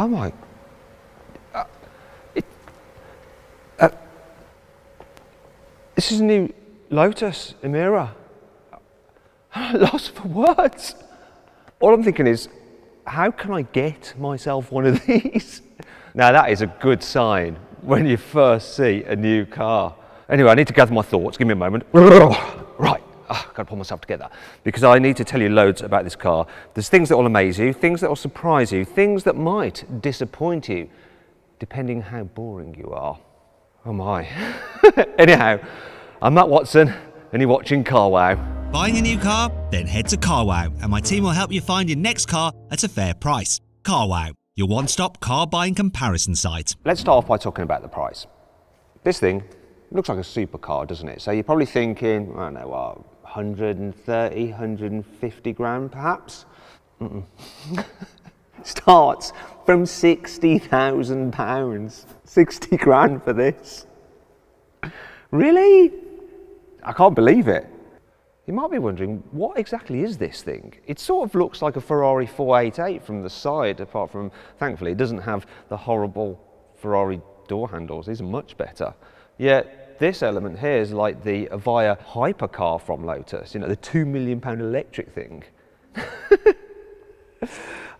I'm like, this is a new Lotus Emira. Lost for words. All I'm thinking is, how can I get myself one of these? Now that is a good sign when you first see a new car. Anyway, I need to gather my thoughts. Give me a moment. Right, I've got to pull myself together because I need to tell you loads about this car. There's things that will amaze you, things that will surprise you, things that might disappoint you, depending how boring you are. Oh my. Anyhow, I'm Matt Watson and you're watching Car Wow. Buying a new car? Then head to Car Wow and my team will help you find your next car at a fair price. Car Wow, your one-stop car buying comparison site. Let's start off by talking about the price. This thing looks like a supercar, doesn't it? So you're probably thinking, I don't know, what, 130, 150 grand perhaps? Starts from £60,000. 60 grand for this. Really? I can't believe it. You might be wondering, what exactly is this thing? It sort of looks like a Ferrari 488 from the side, apart from, thankfully, it doesn't have the horrible Ferrari door handles. These are much better. Yet this element here is like the Avaya hypercar from Lotus, you know, the £2 million electric thing.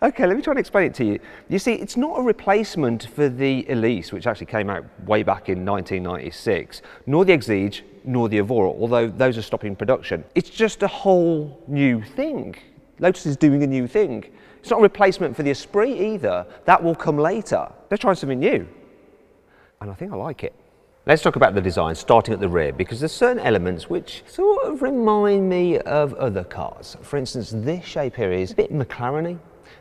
Okay, let me try and explain it to you. You see, it's not a replacement for the Elise, which actually came out way back in 1996, nor the Exige, nor the Evora, although those are stopping production. It's just a whole new thing. Lotus is doing a new thing. It's not a replacement for the Esprit either. That will come later. They're trying something new. And I think I like it. Let's talk about the design, starting at the rear, because there's certain elements which sort of remind me of other cars. For instance, this shape here is a bit McLaren-y.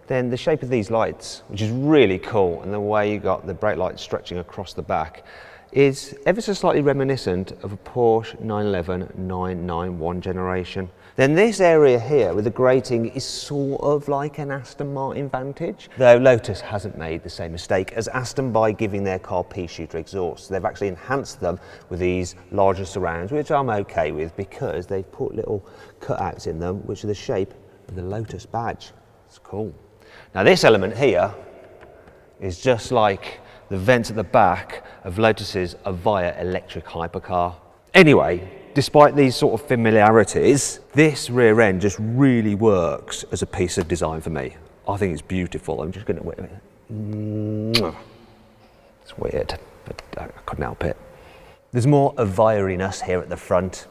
Then the shape of these lights, which is really cool, and the way you got the brake lights stretching across the back, is ever so slightly reminiscent of a Porsche 911 991 generation. Then this area here with the grating is sort of like an Aston Martin Vantage, though Lotus hasn't made the same mistake as Aston by giving their car pea shooter exhausts. They've actually enhanced them with these larger surrounds, which I'm okay with because they've put little cutouts in them, which are the shape of the Lotus badge. It's cool. Now this element here is just like the vents at the back of Lotus's Avaya electric hypercar. Anyway, despite these sort of familiarities, this rear end just really works as a piece of design for me. I think it's beautiful. I'm just going to wait a minute. It's weird, but I couldn't help it. There's more Avaya-iness here at the front,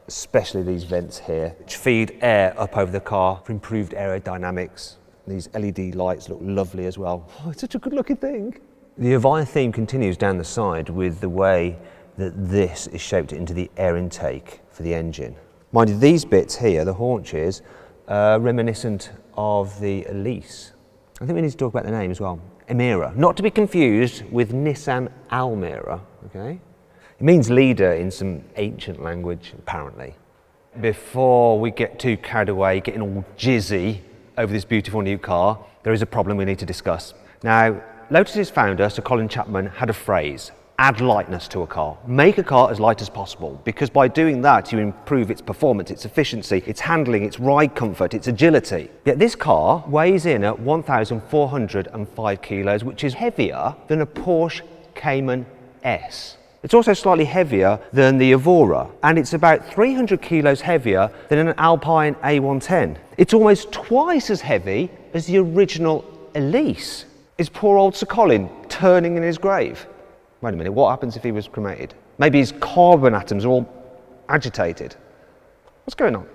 especially these vents here, which feed air up over the car for improved aerodynamics. These LED lights look lovely as well. Oh, it's such a good looking thing. The Avaya theme continues down the side with the way that this is shaped into the air intake for the engine. Mind you, these bits here, the haunches, are reminiscent of the Elise. I think we need to talk about the name as well. Emira, not to be confused with Nissan Almira, okay? It means leader in some ancient language, apparently. Before we get too carried away, getting all jizzy over this beautiful new car, there is a problem we need to discuss. Now, Lotus's founder, Sir Colin Chapman, had a phrase: add lightness to a car. Make a car as light as possible, because by doing that you improve its performance, its efficiency, its handling, its ride comfort, its agility. Yet this car weighs in at 1,405 kilos, which is heavier than a Porshce Cayman S. It's also slightly heavier than the Evora, and it's about 300 kilos heavier than an Alpine A110. It's almost twice as heavy as the original Elise. Is poor old Sir Colin turning in his grave? Wait a minute, what happens if he was cremated? Maybe his carbon atoms are all agitated. What's going on?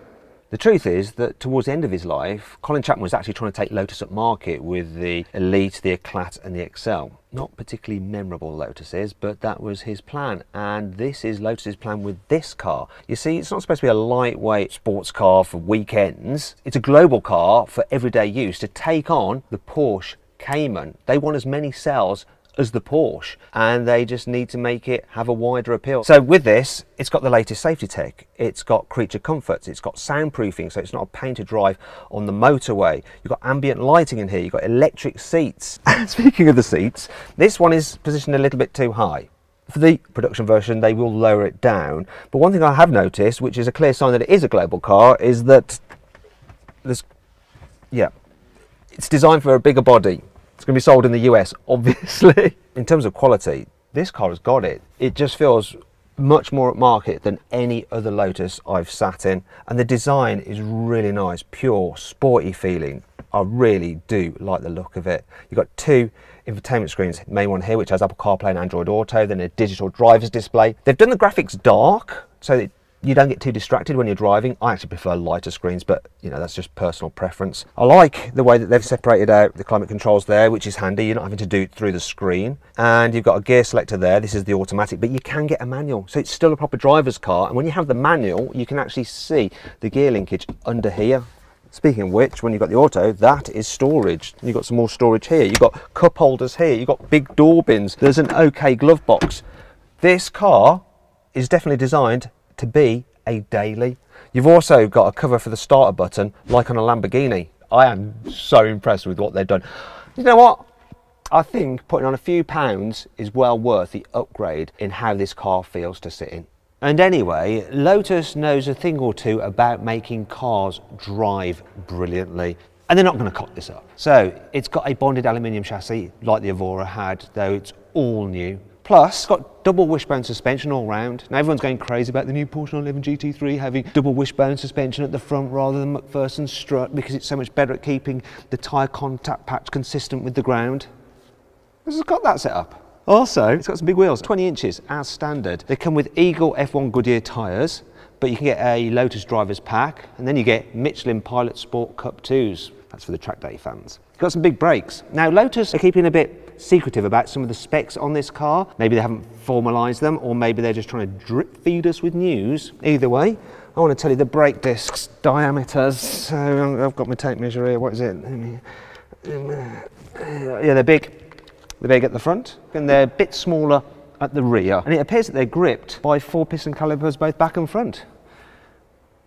The truth is that towards the end of his life, Colin Chapman was actually trying to take Lotus up market with the Elite, the Eclat and the Excel. Not particularly memorable Lotuses, but that was his plan. And this is Lotus's plan with this car. You see, it's not supposed to be a lightweight sports car for weekends. It's a global car for everyday use to take on the Porshce Cayman. They want as many cells as the Porsche, and they just need to make it have a wider appeal. So with this, it's got the latest safety tech. It's got creature comforts, it's got soundproofing, so it's not a pain to drive on the motorway. You've got ambient lighting in here, you've got electric seats. Speaking of the seats, this one is positioned a little bit too high. For the production version, they will lower it down. But one thing I have noticed, which is a clear sign that it is a global car, is that it's designed for a bigger body. It's going to be sold in the US, obviously. In terms of quality, this car has got it. It just feels much more at market than any other Lotus I've sat in. And the design is really nice, pure, sporty feeling. I really do like the look of it. You've got two infotainment screens, main one here which has Apple CarPlay and Android Auto, then a digital driver's display. They've done the graphics dark so that you don't get too distracted when you're driving. I actually prefer lighter screens, but you know, that's just personal preference. I like the way that they've separated out the climate controls there, which is handy. You're not having to do it through the screen. And you've got a gear selector there. This is the automatic, but you can get a manual. So it's still a proper driver's car. And when you have the manual, you can actually see the gear linkage under here. Speaking of which, when you've got the auto, that is storage. You've got some more storage here. You've got cup holders here. You've got big door bins. There's an OK glove box. This car is definitely designed to be a daily. You've also got a cover for the starter button, like on a Lamborghini. I am so impressed with what they've done. You know what? I think putting on a few pounds is well worth the upgrade in how this car feels to sit in. And anyway, Lotus knows a thing or two about making cars drive brilliantly. And they're not going to cock this up. So it's got a bonded aluminium chassis like the Evora had, though it's all new. Plus, it's got double wishbone suspension all round. Now everyone's going crazy about the new Porsche 911 GT3 having double wishbone suspension at the front rather than McPherson's strut because it's so much better at keeping the tyre contact patch consistent with the ground. This has got that set up. Also, it's got some big wheels, 20 inches as standard. They come with Eagle F1 Goodyear tyres, but you can get a Lotus driver's pack, and then you get Michelin Pilot Sport Cup 2s. That's for the track day fans. It's got some big brakes. Now, Lotus are keeping a bit secretive about some of the specs on this car. Maybe they haven't formalised them, or maybe they're just trying to drip feed us with news. Either way, I want to tell you the brake discs diameters. So I've got my tape measure here. What is it? Yeah, they're big. They're big at the front, and they're a bit smaller at the rear. And it appears that they're gripped by 4 piston calipers both back and front.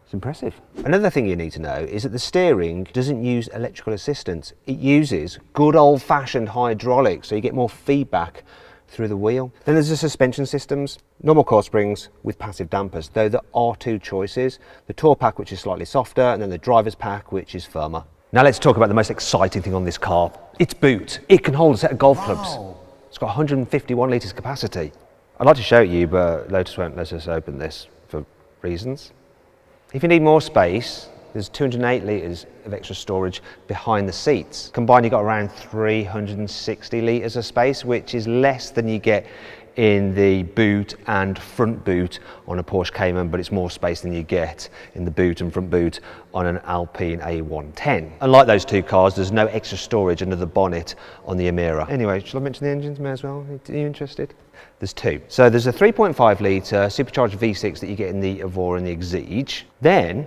It's impressive. Another thing you need to know is that the steering doesn't use electrical assistance. It uses good old-fashioned hydraulics, so you get more feedback through the wheel. Then there's the suspension systems, normal coil springs with passive dampers, though there are 2 choices. The Tour Pack, which is slightly softer, and then the Driver's Pack, which is firmer. Now let's talk about the most exciting thing on this car. Its boot. It can hold a set of golf clubs. It's got 151 litres capacity. I'd like to show it you, but Lotus won't let us open this for reasons. If you need more space, there's 208 litres of extra storage behind the seats. Combined, you've got around 360 litres of space, which is less than you get in the boot and front boot on a Porshce Cayman, but it's more space than you get in the boot and front boot on an Alpine A110. Unlike those 2 cars, there's no extra storage under the bonnet on the Emira. Anyway, shall I mention the engines? May as well. Are you interested? There's 2. So there's a 3.5 litre supercharged V6 that you get in the Evora and the Exige. Then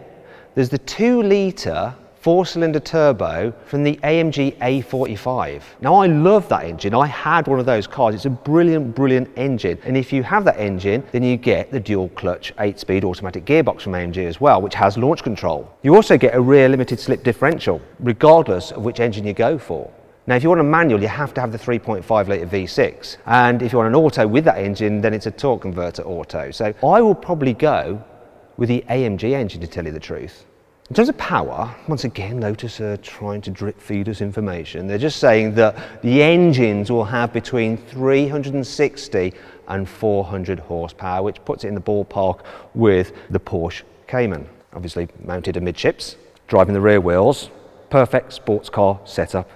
there's the 2 litre 4-cylinder turbo from the AMG A45. Now I love that engine. I had one of those cars. It's a brilliant, brilliant engine. And if you have that engine, then you get the dual clutch 8-speed automatic gearbox from AMG as well, which has launch control. You also get a rear limited slip differential, regardless of which engine you go for. Now, if you want a manual, you have to have the 3.5 litre V6. And if you want an auto with that engine, then it's a torque converter auto. So I will probably go with the AMG engine, to tell you the truth. In terms of power, once again, Lotus are trying to drip feed us information. They're just saying that the engines will have between 360 and 400 horsepower, which puts it in the ballpark with the Porshce Cayman. Obviously mounted amidships, driving the rear wheels, perfect sports car setup.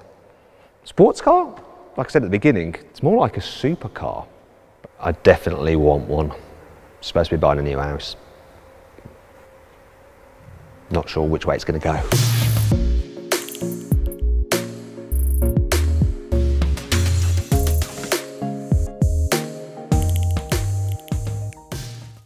Sports car? Like I said at the beginning, it's more like a supercar. I definitely want one. I'm supposed to be buying a new house. Not sure which way it's going to go.